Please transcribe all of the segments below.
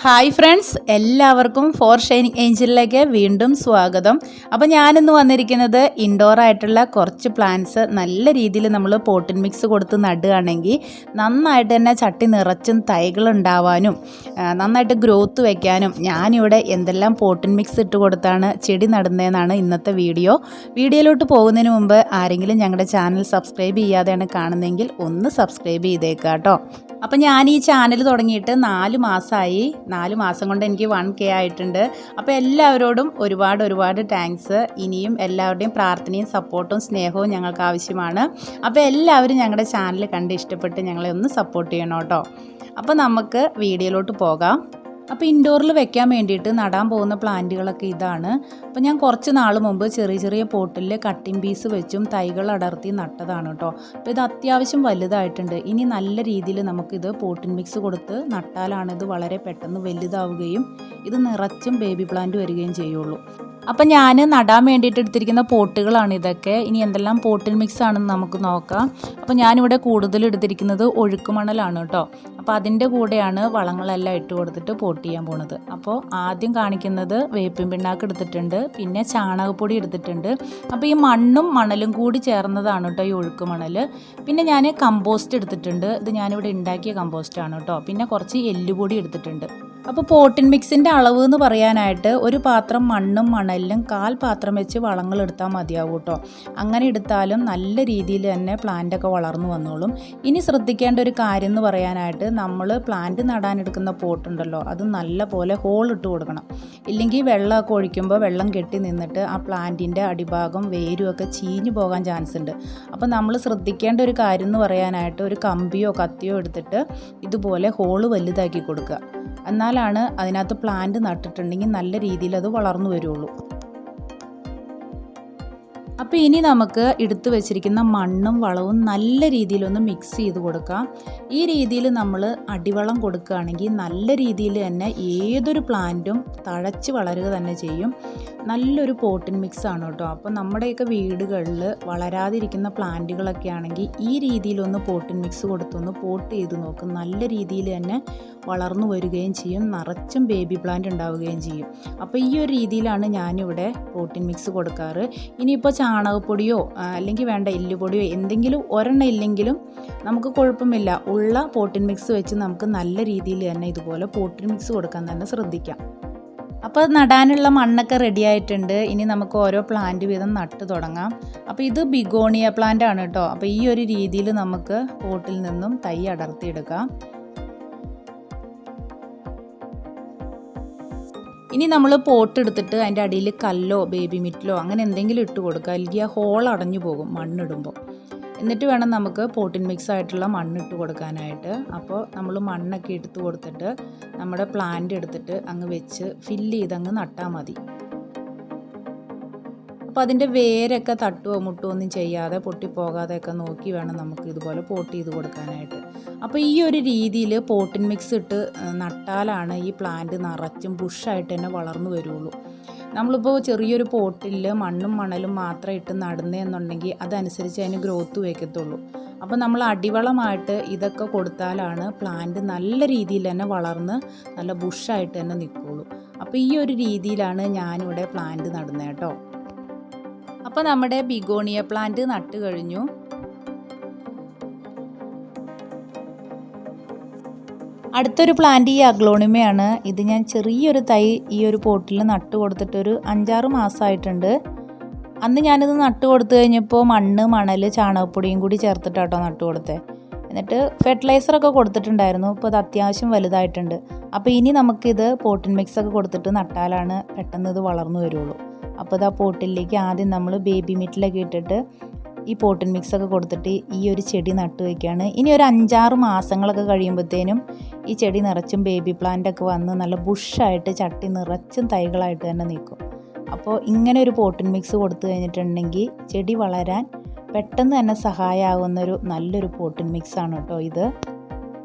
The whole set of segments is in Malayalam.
ഹായ് ഫ്രണ്ട്സ്, എല്ലാവർക്കും ഫോർ ഷൈനിങ് ഏഞ്ചലിലേക്ക് വീണ്ടും സ്വാഗതം. അപ്പോൾ ഞാനിന്ന് വന്നിരിക്കുന്നത് ഇൻഡോർ ആയിട്ടുള്ള കുറച്ച് പ്ലാന്റ്സ് നല്ല രീതിയിൽ നമ്മൾ പോട്ടിൻ മിക്സ് കൊടുത്ത് നടുകയാണെങ്കിൽ നന്നായിട്ട് തന്നെ ചട്ടി നിറച്ചും തൈകൾ ഉണ്ടാവാനും നന്നായിട്ട് ഗ്രോത്ത് വയ്ക്കാനും ഞാനിവിടെ എന്തെല്ലാം പോട്ടിൻ മിക്സ് ഇട്ട് കൊടുത്താണ് ചെടി നടുന്നതെന്നാണ് ഇന്നത്തെ വീഡിയോയിലോട്ട് പോകുന്നതിന് മുമ്പ് ആരെങ്കിലും ഞങ്ങളുടെ ചാനൽ സബ്സ്ക്രൈബ് ചെയ്യാതെയാണ് കാണുന്നതെങ്കിൽ ഒന്ന് സബ്സ്ക്രൈബ് ചെയ്തേക്കുക കേട്ടോ. അപ്പം ഞാൻ ഈ ചാനൽ തുടങ്ങിയിട്ട് 4 മാസമായി. 4 മാസം കൊണ്ട് എനിക്ക് 1K ആയിട്ടുണ്ട്. അപ്പോൾ എല്ലാവരോടും ഒരുപാട് താങ്ക്സ്. ഇനിയും എല്ലാവരുടെയും പ്രാർത്ഥനയും സപ്പോർട്ടും സ്നേഹവും ഞങ്ങൾക്ക് ആവശ്യമാണ്. അപ്പോൾ എല്ലാവരും ഞങ്ങളുടെ ചാനൽ കണ്ട് ഇഷ്ടപ്പെട്ട് ഞങ്ങളെ ഒന്ന് സപ്പോർട്ട് ചെയ്യണം കേട്ടോ. അപ്പോൾ നമുക്ക് വീഡിയോയിലോട്ട് പോകാം. അപ്പോൾ ഇൻഡോറിൽ വെക്കാൻ വേണ്ടിയിട്ട് നടാൻ പോകുന്ന പ്ലാന്റുകളൊക്കെ ഇതാണ്. അപ്പോൾ ഞാൻ കുറച്ച് നാൾ മുമ്പ് ചെറിയ പോട്ടിൽ കട്ടിംഗ് പീസ് വെച്ചും തൈകൾ അടർത്തി നട്ടതാണ് കേട്ടോ. അപ്പോൾ ഇത് അത്യാവശ്യം വലുതായിട്ടുണ്ട്. ഇനി നല്ല രീതിയിൽ നമുക്കിത് പോട്ടിൻ മിക്സ് കൊടുത്ത് നട്ടാലാണ് ഇത് വളരെ പെട്ടെന്ന് വലുതാവുകയും ഇത് നിറച്ചും ബേബി പ്ലാന്റ് വരികയും ചെയ്യുള്ളൂ. അപ്പം ഞാൻ നടാൻ വേണ്ടിയിട്ട് എടുത്തിരിക്കുന്ന പോട്ടുകളാണ് ഇതൊക്കെ. ഇനി എന്തെല്ലാം പോട്ടിൻ മിക്സ് ആണെന്ന് നമുക്ക് നോക്കാം. അപ്പോൾ ഞാനിവിടെ കൂടുതൽ എടുത്തിരിക്കുന്നത് ഒഴുക്ക് മണലാണ് കേട്ടോ. അപ്പോൾ അതിൻ്റെ കൂടെയാണ് വളങ്ങളെല്ലാം ഇട്ട് കൊടുത്തിട്ട് പോട്ട് ചെയ്യാൻ പോണത്. അപ്പോൾ ആദ്യം കാണിക്കുന്നത് വേപ്പിൻ പിണ്ണാക്ക് എടുത്തിട്ടുണ്ട്, പിന്നെ ചാണകപ്പൊടി എടുത്തിട്ടുണ്ട്. അപ്പോൾ ഈ മണ്ണും മണലും കൂടി ചേർന്നതാണ് കേട്ടോ ഈ ഒഴുക്ക് മണൽ. പിന്നെ ഞാൻ കമ്പോസ്റ്റ് എടുത്തിട്ടുണ്ട്. ഇത് ഞാനിവിടെ ഉണ്ടാക്കിയ കമ്പോസ്റ്റാണ് കേട്ടോ. പിന്നെ കുറച്ച് എല്ലുപൊടി എടുത്തിട്ടുണ്ട്. അപ്പോൾ പോട്ടിൻ മിക്സിൻ്റെ അളവ് എന്ന് പറയാനായിട്ട് ഒരു പാത്രം മണ്ണും മണലിലും 1/4 പാത്രം വെച്ച് വളങ്ങൾ എടുത്താൽ മതിയാവും കേട്ടോ. അങ്ങനെ എടുത്താലും നല്ല രീതിയിൽ തന്നെ പ്ലാന്റൊക്കെ വളർന്നു വന്നോളും. ഇനി ശ്രദ്ധിക്കേണ്ട ഒരു കാര്യം എന്ന് പറയാനായിട്ട് നമ്മൾ പ്ലാന്റ് നടാനെടുക്കുന്ന പോട്ടുണ്ടല്ലോ, അത് നല്ല പോലെ ഹോൾ ഇട്ട് കൊടുക്കണം. ഇല്ലെങ്കിൽ വെള്ളമൊക്കെ ഒഴിക്കുമ്പോൾ വെള്ളം കെട്ടി നിന്നിട്ട് ആ പ്ലാന്റിൻ്റെ അടിഭാഗം വേരുമൊക്കെ ചീഞ്ഞു പോകാൻ ചാൻസ് ഉണ്ട്. അപ്പോൾ നമ്മൾ ശ്രദ്ധിക്കേണ്ട ഒരു കാര്യം എന്ന് പറയാനായിട്ട് ഒരു കമ്പിയോ കത്തിയോ എടുത്തിട്ട് ഇതുപോലെ ഹോള് വലുതാക്കി കൊടുക്കുക. എന്നാലാണ് അതിനകത്ത് പ്ലാന്റ് നട്ടിട്ടുണ്ടെങ്കിൽ നല്ല രീതിയിൽ അത് വളർന്നു വരുള്ളൂ. അപ്പോൾ ഇനി നമുക്ക് എടുത്തു വെച്ചിരിക്കുന്ന മണ്ണും വളവും നല്ല രീതിയിലൊന്ന് മിക്സ് ചെയ്ത് കൊടുക്കാം. ഈ രീതിയിൽ നമ്മൾ അടിവളം കൊടുക്കുകയാണെങ്കിൽ നല്ല രീതിയിൽ തന്നെ ഏതൊരു പ്ലാന്റും തഴച്ച് വളരുക തന്നെ ചെയ്യും. നല്ലൊരു പോട്ടിൻ മിക്സ് ആണ് കേട്ടോ. അപ്പോൾ നമ്മുടെയൊക്കെ വീടുകളിൽ വളരാതിരിക്കുന്ന പ്ലാന്റുകളൊക്കെ ആണെങ്കിൽ ഈ രീതിയിലൊന്ന് പോട്ടിൻ മിക്സ് കൊടുത്തൊന്ന് പോട്ട് ചെയ്ത് നോക്കും. നല്ല രീതിയിൽ തന്നെ വളർന്നു വരികയും ചെയ്യും, നിറച്ചും ബേബി പ്ലാന്റ് ഉണ്ടാവുകയും ചെയ്യും. അപ്പോൾ ഈ ഒരു രീതിയിലാണ് ഞാനിവിടെ പോട്ടിൻ മിക്സ് കൊടുക്കാറ്. ഇനിയിപ്പോൾ ചാണകപ്പൊടിയോ അല്ലെങ്കിൽ വേണ്ട എല്ലുപൊടിയോ എന്തെങ്കിലും ഒരെണ്ണം ഇല്ലെങ്കിലും നമുക്ക് കുഴപ്പമില്ല. ഉള്ള പോട്ടിൻ മിക്സ് വെച്ച് നമുക്ക് നല്ല രീതിയിൽ തന്നെ ഇതുപോലെ പോട്ടിൻ മിക്സ് കൊടുക്കാൻ തന്നെ ശ്രദ്ധിക്കാം. അപ്പോൾ നടാനുള്ള മണ്ണൊക്കെ റെഡി ആയിട്ടുണ്ട്. ഇനി നമുക്ക് ഓരോ പ്ലാന്റ് വീതം നട്ട് തുടങ്ങാം. അപ്പോൾ ഇത് ബിഗോണിയ പ്ലാന്റ് ആണ് കേട്ടോ. അപ്പോൾ ഈ ഒരു രീതിയിൽ നമുക്ക് പോട്ടിൽ നിന്നും തൈ അടർത്തിയെടുക്കാം. ഇനി നമ്മൾ പോട്ട് എടുത്തിട്ട് അതിൻ്റെ അടിയിൽ കല്ലോ ബേബി മിറ്റിലോ അങ്ങനെ എന്തെങ്കിലും ഇട്ട് കൊടുക്കുക, അല്ലെങ്കിൽ ആ ഹോൾ അടഞ്ഞു പോകും മണ്ണിടുമ്പോൾ. എന്നിട്ട് വേണം നമുക്ക് പോട്ടിൻ മിക്സ് ആയിട്ടുള്ള മണ്ണിട്ട് കൊടുക്കാനായിട്ട്. അപ്പോൾ നമ്മൾ മണ്ണൊക്കെ എടുത്ത് കൊടുത്തിട്ട് നമ്മുടെ പ്ലാന്റ് എടുത്തിട്ട് അങ്ങ് വെച്ച് ഫില്ല് ചെയ്ത് അങ്ങ് നട്ടാൽ മതി. അപ്പോൾ അതിൻ്റെ വേരൊക്കെ തട്ടുകയോ മുട്ടുകയോ ഒന്നും ചെയ്യാതെ പൊട്ടിപ്പോകാതെയൊക്കെ നോക്കി വേണം നമുക്ക് ഇതുപോലെ പോട്ട് ചെയ്ത് കൊടുക്കാനായിട്ട്. അപ്പോൾ ഈ ഒരു രീതിയിൽ പോട്ടിൻ മിക്സ് ഇട്ട് നട്ടാലാണ് ഈ പ്ലാന്റ് നിറച്ചും ബുഷായിട്ട് തന്നെ വളർന്നു വരുള്ളൂ. നമ്മളിപ്പോൾ ചെറിയൊരു പോട്ടിൽ മണ്ണും മണലും മാത്രം ഇട്ട് നടുന്നതെന്നുണ്ടെങ്കിൽ അതനുസരിച്ച് അതിന് ഗ്രോത്ത് വയ്ക്കത്തുള്ളൂ. അപ്പോൾ നമ്മൾ അടിവളമായിട്ട് ഇതൊക്കെ കൊടുത്താലാണ് പ്ലാന്റ് നല്ല രീതിയിൽ തന്നെ വളർന്ന് നല്ല ബുഷായിട്ട് തന്നെ നിൽക്കുകയുള്ളൂ. അപ്പോൾ ഈ ഒരു രീതിയിലാണ് ഞാനിവിടെ പ്ലാന്റ് നടുന്നത് കേട്ടോ. അപ്പോൾ നമ്മുടെ ബിഗോണിയ പ്ലാന്റ് നട്ട് കഴിഞ്ഞു. അടുത്തൊരു പ്ലാന്റ് ഈ അഗ്ലോണിമയാണ്. ഇത് ഞാൻ ചെറിയൊരു തൈ ഈ ഒരു പോട്ടിൽ നട്ട് കൊടുത്തിട്ടൊരു 5-6 മാസമായിട്ടുണ്ട്. അന്ന് ഞാനിത് നട്ട് കൊടുത്തു കഴിഞ്ഞപ്പോൾ മണ്ണ് മണൽ ചാണകപ്പൊടിയും കൂടി ചേർത്തിട്ടാട്ടോ നട്ട് കൊടുത്തത്. എന്നിട്ട് ഫെർട്ടിലൈസറൊക്കെ കൊടുത്തിട്ടുണ്ടായിരുന്നു. ഇപ്പോൾ ഇത് അത്യാവശ്യം വലുതായിട്ടുണ്ട്. അപ്പോൾ ഇനി നമുക്കിത് പോട്ടിൻ മിക്സൊക്കെ കൊടുത്തിട്ട് നട്ടാലാണ് പെട്ടെന്ന് ഇത് വളർന്നു വരുള്ളൂ. അപ്പോൾ ഇത് ആ പോട്ടിലേക്ക് ആദ്യം നമ്മൾ ബേബി മിറ്റിലൊക്കെ ഇട്ടിട്ട് ഈ പോട്ടിൻ മിക്സൊക്കെ കൊടുത്തിട്ട് ഈ ഒരു ചെടി നട്ട് വയ്ക്കുകയാണ്. ഇനി ഒരു 5-6 മാസങ്ങളൊക്കെ കഴിയുമ്പോഴത്തേനും ഈ ചെടി നിറച്ചും ബേബി പ്ലാന്റൊക്കെ വന്ന് നല്ല ബുഷായിട്ട് ചട്ടി നിറച്ചും തൈകളായിട്ട് തന്നെ നിൽക്കും. അപ്പോൾ ഇങ്ങനെ ഒരു പോട്ടിൻ മിക്സ് കൊടുത്തു കഴിഞ്ഞിട്ടുണ്ടെങ്കിൽ ചെടി വളരാൻ പെട്ടെന്ന് തന്നെ സഹായമാകുന്നൊരു നല്ലൊരു പോട്ടിൻ മിക്സാണ് കേട്ടോ ഇത്.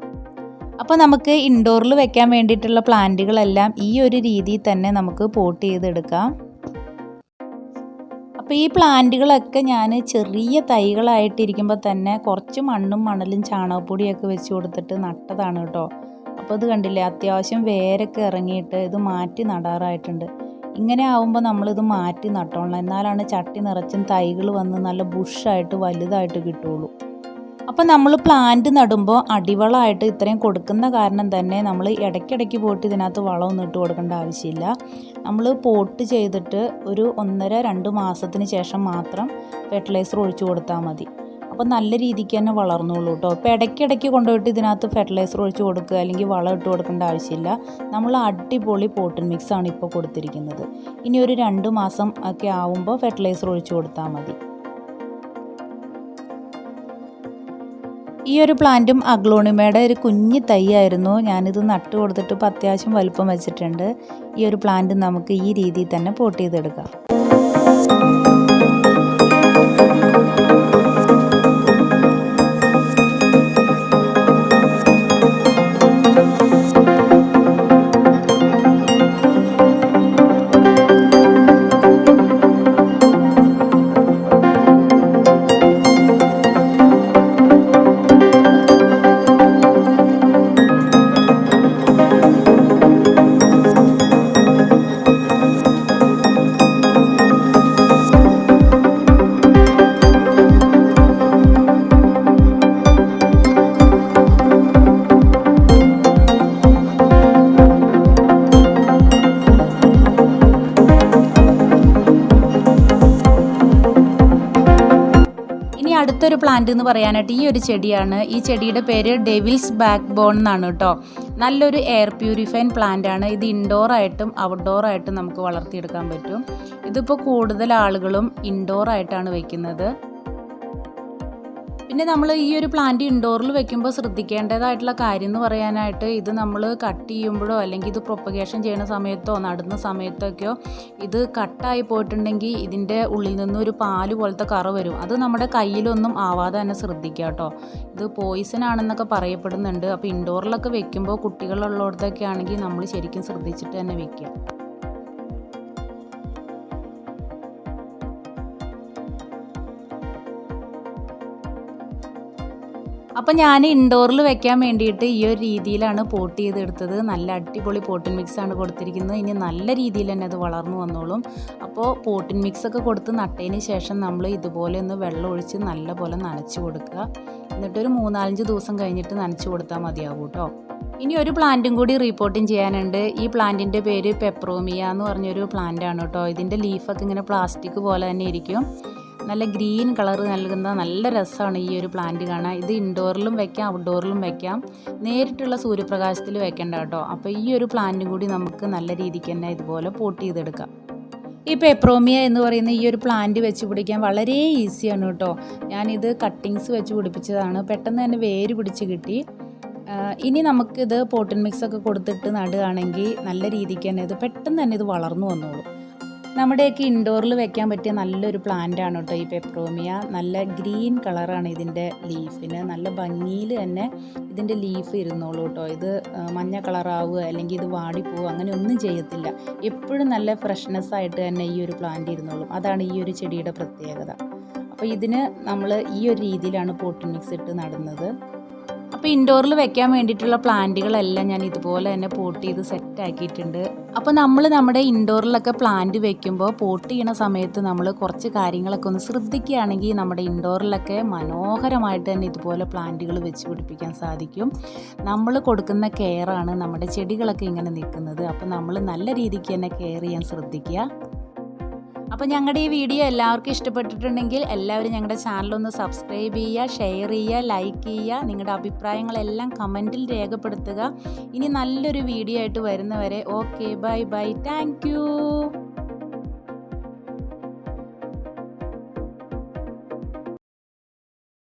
അപ്പോൾ നമുക്ക് ഇൻഡോറിൽ വെക്കാൻ വേണ്ടിയിട്ടുള്ള പ്ലാന്റുകളെല്ലാം ഈ ഒരു രീതിയിൽ തന്നെ നമുക്ക് പോട്ട് ചെയ്തെടുക്കാം. അപ്പോൾ ഈ പ്ലാന്റുകളൊക്കെ ഞാൻ ചെറിയ തൈകളായിട്ടിരിക്കുമ്പോൾ തന്നെ കുറച്ച് മണ്ണും മണലും ചാണകപ്പൊടിയൊക്കെ വെച്ച് കൊടുത്തിട്ട് നട്ടതാണ് കേട്ടോ. അപ്പോൾ ഇത് കണ്ടില്ലേ, അത്യാവശ്യം വേരൊക്കെ ഇറങ്ങിയിട്ട് ഇത് മാറ്റി നടാറായിട്ടുണ്ട്. ഇങ്ങനെ ആവുമ്പോൾ നമ്മളിത് മാറ്റി നട്ടോളണം, എന്നാലാണ് ചട്ടി നിറച്ചും തൈകൾ വന്ന് നല്ല ബുഷായിട്ട് വലുതായിട്ട് കിട്ടുള്ളൂ. അപ്പോൾ നമ്മൾ പ്ലാന്റ് നടുമ്പോൾ അടിവളമായിട്ട് ഇത്രയും കൊടുക്കുന്ന കാരണം തന്നെ നമ്മൾ ഇടയ്ക്കിടയ്ക്ക് പോയിട്ട് ഇതിനകത്ത് വളമൊന്നും ഇട്ട് കൊടുക്കേണ്ട ആവശ്യമില്ല. നമ്മൾ പോട്ട് ചെയ്തിട്ട് ഒരു 1.5-2 മാസത്തിന് ശേഷം മാത്രം ഫെർട്ടിലൈസർ ഒഴിച്ചു കൊടുത്താൽ മതി. അപ്പോൾ നല്ല രീതിക്ക് തന്നെ വളർന്നോളൂ കേട്ടോ. അപ്പോൾ ഇടയ്ക്കിടയ്ക്ക് കൊണ്ടുപോയിട്ട് ഇതിനകത്ത് ഫെർട്ടിലൈസർ ഒഴിച്ച് കൊടുക്കുക അല്ലെങ്കിൽ വളം ഇട്ട് കൊടുക്കേണ്ട ആവശ്യമില്ല. നമ്മൾ അടിപൊളി പോട്ടിൻ മിക്സാണ് ഇപ്പോൾ കൊടുത്തിരിക്കുന്നത്. ഇനി ഒരു 2 മാസം ഒക്കെ ആവുമ്പോൾ ഫെർട്ടിലൈസർ ഒഴിച്ച് കൊടുത്താൽ മതി. ഈ ഒരു പ്ലാന്റും അഗ്ലോണിമയുടെ ഒരു കുഞ്ഞി തൈയായിരുന്നു. ഞാനിത് നട്ട് കൊടുത്തിട്ട് ഇപ്പോൾ അത്യാവശ്യം വലുപ്പം വെച്ചിട്ടുണ്ട്. ഈ ഒരു പ്ലാന്റ് നമുക്ക് ഈ രീതിയിൽ തന്നെ പോട്ട് ചെയ്തെടുക്കാം. അടുത്തൊരു പ്ലാന്റ് എന്ന് പറയാനായിട്ട് ഈ ഒരു ചെടിയാണ്. ഈ ചെടിയുടെ പേര് ഡെവിൽസ് ബാക്ക് ബോൺ എന്നാണ് കേട്ടോ. നല്ലൊരു എയർ പ്യൂരിഫൈൻ പ്ലാന്റ് ആണ്. ഇത് ഇൻഡോർ ആയിട്ടും ഔട്ട്ഡോർ ആയിട്ടും നമുക്ക് വളർത്തിയെടുക്കാൻ പറ്റും. ഇതിപ്പോൾ കൂടുതൽ ആളുകളും ഇൻഡോർ ആയിട്ടാണ് വെക്കുന്നത്. പിന്നെ നമ്മൾ ഈ ഒരു പ്ലാന്റ് ഇൻഡോറിൽ വെക്കുമ്പോൾ ശ്രദ്ധിക്കേണ്ടതായിട്ടുള്ള കാര്യം എന്ന് പറയാനായിട്ട്, ഇത് നമ്മൾ കട്ട് ചെയ്യുമ്പോഴോ അല്ലെങ്കിൽ ഇത് പ്രൊപ്പഗേഷൻ ചെയ്യുന്ന സമയത്തോ നടുന്ന സമയത്തൊക്കെയോ ഇത് കട്ടായി പോയിട്ടുണ്ടെങ്കിൽ ഇതിൻ്റെ ഉള്ളിൽ നിന്ന് ഒരു പാല് പോലത്തെ കറ വരും. അത് നമ്മുടെ കയ്യിലൊന്നും ആവാതെ തന്നെ ശ്രദ്ധിക്കുക കേട്ടോ. ഇത് പോയിസൺ ആണെന്നൊക്കെ പറയപ്പെടുന്നുണ്ട്. അപ്പോൾ ഇൻഡോറിലൊക്കെ വെക്കുമ്പോൾ കുട്ടികളുള്ളിടത്തൊക്കെ ആണെങ്കിൽ നമ്മൾ ശരിക്കും ശ്രദ്ധിച്ചിട്ട് തന്നെ വെക്കുക. അപ്പോൾ ഞാൻ ഇൻഡോറിൽ വെക്കാൻ വേണ്ടിയിട്ട് ഈ ഒരു രീതിയിലാണ് പോട്ട് ചെയ്തെടുത്തത്. നല്ല അടിപൊളി പോട്ടിൻ മിക്സാണ് കൊടുത്തിരിക്കുന്നത്. ഇനി നല്ല രീതിയിൽ തന്നെ അത് വളർന്നു വന്നോളും. അപ്പോൾ പോട്ടിൻ മിക്സൊക്കെ കൊടുത്ത് നട്ടതിന് ശേഷം നമ്മൾ ഇതുപോലെ ഒന്ന് വെള്ളം ഒഴിച്ച് നല്ലപോലെ നനച്ച് കൊടുക്കുക. എന്നിട്ടൊരു 3-4 ദിവസം കഴിഞ്ഞിട്ട് നനച്ച് കൊടുത്താൽ മതിയാവും കേട്ടോ. ഇനി ഒരു പ്ലാന്റും കൂടി റിപ്പോർട്ടിങ് ചെയ്യാനുണ്ട്. ഈ പ്ലാന്റിൻ്റെ പേര് പെപ്രോമിയ എന്ന് പറഞ്ഞൊരു പ്ലാന്റാണ് കേട്ടോ. ഇതിൻ്റെ ലീഫൊക്കെ ഇങ്ങനെ പ്ലാസ്റ്റിക് പോലെ തന്നെ ഇരിക്കും. നല്ല ഗ്രീൻ കളർ നൽകുന്ന നല്ല രസമാണ് ഈ ഒരു പ്ലാന്റ് കാണാൻ. ഇത് ഇൻഡോറിലും വെക്കാം ഔട്ട്ഡോറിലും വെക്കാം. നേരിട്ടുള്ള സൂര്യപ്രകാശത്തിൽ വെക്കേണ്ട കേട്ടോ. അപ്പോൾ ഈ ഒരു പ്ലാന്റും കൂടി നമുക്ക് നല്ല രീതിക്ക് തന്നെ ഇതുപോലെ പോട്ട് ചെയ്തെടുക്കാം. ഈ പെപ്രോമിയ എന്ന് പറയുന്ന ഈ ഒരു പ്ലാന്റ് വെച്ച് പിടിക്കാൻ വളരെ ഈസിയാണ് കേട്ടോ. ഞാനിത് കട്ടിങ്സ് വെച്ച് പിടിപ്പിച്ചതാണ്. പെട്ടെന്ന് തന്നെ വേര് പിടിച്ച് കിട്ടി. ഇനി നമുക്കിത് പോട്ടിൻ മിക്സൊക്കെ കൊടുത്തിട്ട് നടുകയാണെങ്കിൽ നല്ല രീതിക്ക് തന്നെ ഇത് പെട്ടെന്ന് തന്നെ ഇത് വളർന്നു വന്നോളൂ. നമ്മുടെയൊക്കെ ഇൻഡോറിൽ വെക്കാൻ പറ്റിയ നല്ലൊരു പ്ലാന്റാണ് കേട്ടോ ഈ പെപ്രോമിയ. നല്ല ഗ്രീൻ കളറാണ് ഇതിൻ്റെ ലീഫിന്. നല്ല ഭംഗിയിൽ തന്നെ ഇതിൻ്റെ ലീഫ് ഇരുന്നോളൂ കേട്ടോ. ഇത് മഞ്ഞ കളറാവുക അല്ലെങ്കിൽ ഇത് വാടിപ്പോവുക അങ്ങനെ ഒന്നും ചെയ്യത്തില്ല. എപ്പോഴും നല്ല ഫ്രഷ്നെസ് ആയിട്ട് തന്നെ ഈ ഒരു പ്ലാന്റ് ഇരുന്നോളും. അതാണ് ഈ ഒരു ചെടിയുടെ പ്രത്യേകത. അപ്പോൾ ഇതിന് നമ്മൾ ഈ ഒരു രീതിയിലാണ് പോട്ടിൻ മിക്സ് ഇട്ട് നടുന്നത്. അപ്പോൾ ഇൻഡോറിൽ വെക്കാൻ വേണ്ടിയിട്ടുള്ള പ്ലാന്റുകളെല്ലാം ഞാൻ ഇതുപോലെ തന്നെ പോട്ട് ചെയ്ത് സെറ്റ് ആക്കിയിട്ടുണ്ട്. അപ്പോൾ നമ്മൾ നമ്മുടെ ഇൻഡോറിലൊക്കെ പ്ലാന്റ് വെക്കുമ്പോൾ പോട്ട് ചെയ്യണ സമയത്ത് നമ്മൾ കുറച്ച് കാര്യങ്ങളൊക്കെ ഒന്ന് ശ്രദ്ധിക്കുകയാണെങ്കിൽ നമ്മുടെ ഇൻഡോറിലൊക്കെ മനോഹരമായിട്ട് തന്നെ ഇതുപോലെ പ്ലാന്റുകൾ വെച്ച് പിടിപ്പിക്കാൻ സാധിക്കും. നമ്മൾ കൊടുക്കുന്ന കെയറാണ് നമ്മുടെ ചെടികളൊക്കെ ഇങ്ങനെ നിൽക്കുന്നത്. അപ്പോൾ നമ്മൾ നല്ല രീതിക്ക് തന്നെ കെയർ ചെയ്യാൻ ശ്രദ്ധിക്കുക. അപ്പോൾ ഞങ്ങളുടെ ഈ വീഡിയോ എല്ലാവർക്കും ഇഷ്ടപ്പെട്ടിട്ടുണ്ടെങ്കിൽ എല്ലാവരും ഞങ്ങളുടെ ചാനലൊന്ന് സബ്സ്ക്രൈബ് ചെയ്യുക, ഷെയർ ചെയ്യുക, ലൈക്ക് ചെയ്യുക. നിങ്ങളുടെ അഭിപ്രായങ്ങളെല്ലാം കമൻറ്റിൽ രേഖപ്പെടുത്തുക. ഇനി നല്ലൊരു വീഡിയോ ആയിട്ട് വരുന്നവരെ okay, bye bye, thank you.